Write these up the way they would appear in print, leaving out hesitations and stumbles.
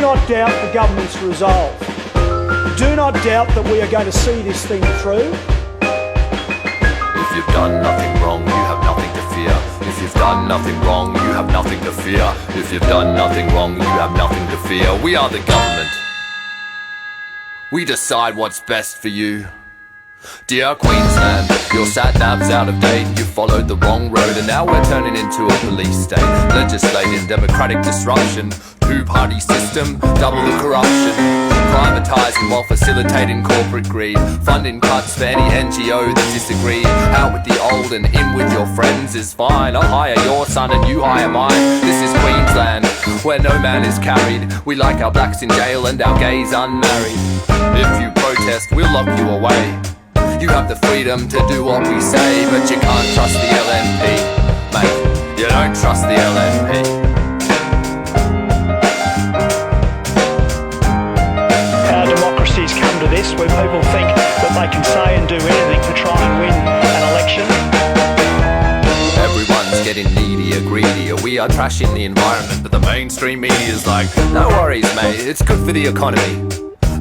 not doubt the government's resolve. Do not doubt that we are going to see this thing through. If you've done nothing wrong, you have nothing to fear. If you've done nothing wrong, you have nothing to fear. If you've done nothing wrong, you have nothing to fear. We are the government. We decide what's best for you. Dear Queensland, your sat-nav's out of date. You followed the wrong road and now we're turning into a police state. Legislating democratic disruption, two-party system, double the corruption. Privatising while facilitating corporate greed. Funding cuts for any NGO that disagree. Out with the old and in with your friends is fine. I'll hire your son and you hire mine. This is Queensland, where no man is carried. We like our blacks in jail and our gays unmarried. If you protest, we'll lock you away. You have the freedom to do what we say, but you can't trust the LNP. Mate, you don't trust the LNP. Our democracy's come to this, where people think that they can say and do anything to try and win an election. Everyone's getting needier, greedier. We are trashing the environment, but the mainstream media's like, no worries mate, it's good for the economy.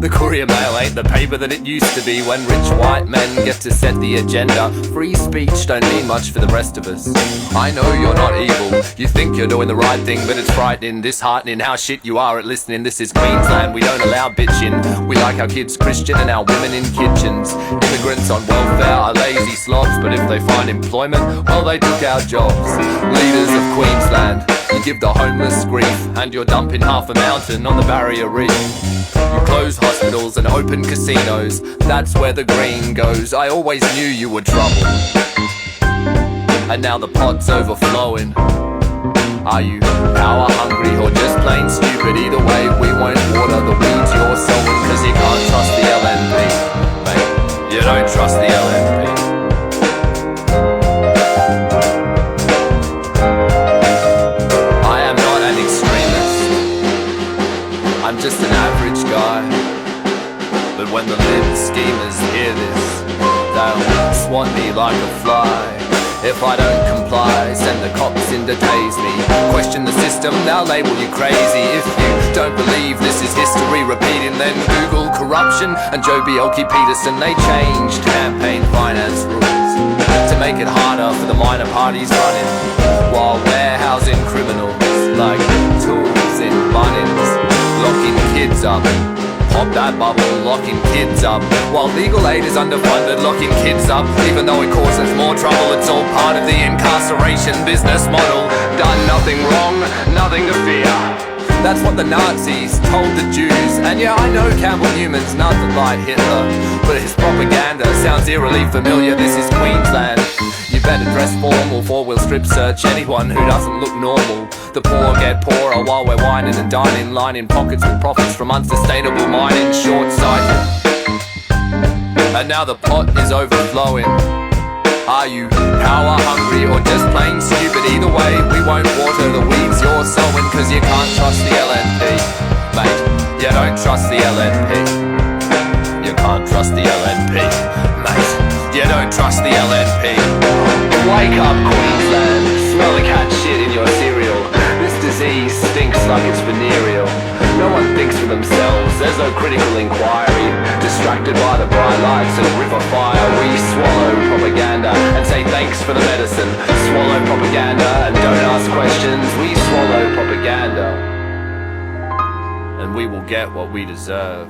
The Courier Mail ain't the paper that it used to be when rich white men get to set the agenda. Free speech don't mean much for the rest of us. I know you're not evil, you think you're doing the right thing, but it's frightening, disheartening how shit you are at listening. This is Queensland, we don't allow bitching. We like our kids Christian and our women in kitchens. Immigrants on welfare are lazy slobs, but if they find employment, well they took our jobs. Leaders of Queensland, you give the homeless grief, and you're dumping half a mountain on the Barrier Reef. You close hospitals and open casinos, that's where the green goes. I always knew you were trouble, and now the pot's overflowing. Are you power hungry or just plain stupid? Either way, we won't water the weeds you're sowing, cause you can't trust the LNP. Mate, you don't trust the LNP. I'm just an average guy, but when the limb schemers hear this, they'll swat me like a fly. If I don't comply, send the cops in to tase me. Question the system, they'll label you crazy. If you don't believe this is history repeating, then Google corruption and Joe Bjelke-Petersen. They changed campaign finance rules to make it harder for the minor parties running, while warehousing criminals like tools in Bunnings. Locking kids up, pop that bubble, locking kids up. While legal aid is underfunded, locking kids up, even though it causes more trouble. It's all part of the incarceration business model. Done nothing wrong, nothing to fear. That's what the Nazis told the Jews. And yeah, I know Campbell Newman's nothing like Hitler, but his propaganda sounds eerily familiar. This is Queensland. You better dress formal, for we'll strip search anyone who doesn't look normal. The poor get poorer while we're whining and dining, lining pockets with profits from unsustainable mining, short-sighted. And now the pot is overflowing. Are you power hungry or just plain stupid? Either way, we won't water the weeds you're sowing, cause you can't trust the LNP. Mate, you don't trust the LNP. You can't trust the LNP. Mate, you don't trust the LNP. Wake up Queensland, smell the cat shit in your cereal. This disease stinks like it's venereal. No one thinks for themselves, there's no critical inquiry. Distracted by the bright lights and river fire, we swallow propaganda and say thanks for the medicine. Swallow propaganda and don't ask questions. We swallow propaganda, and we will get what we deserve.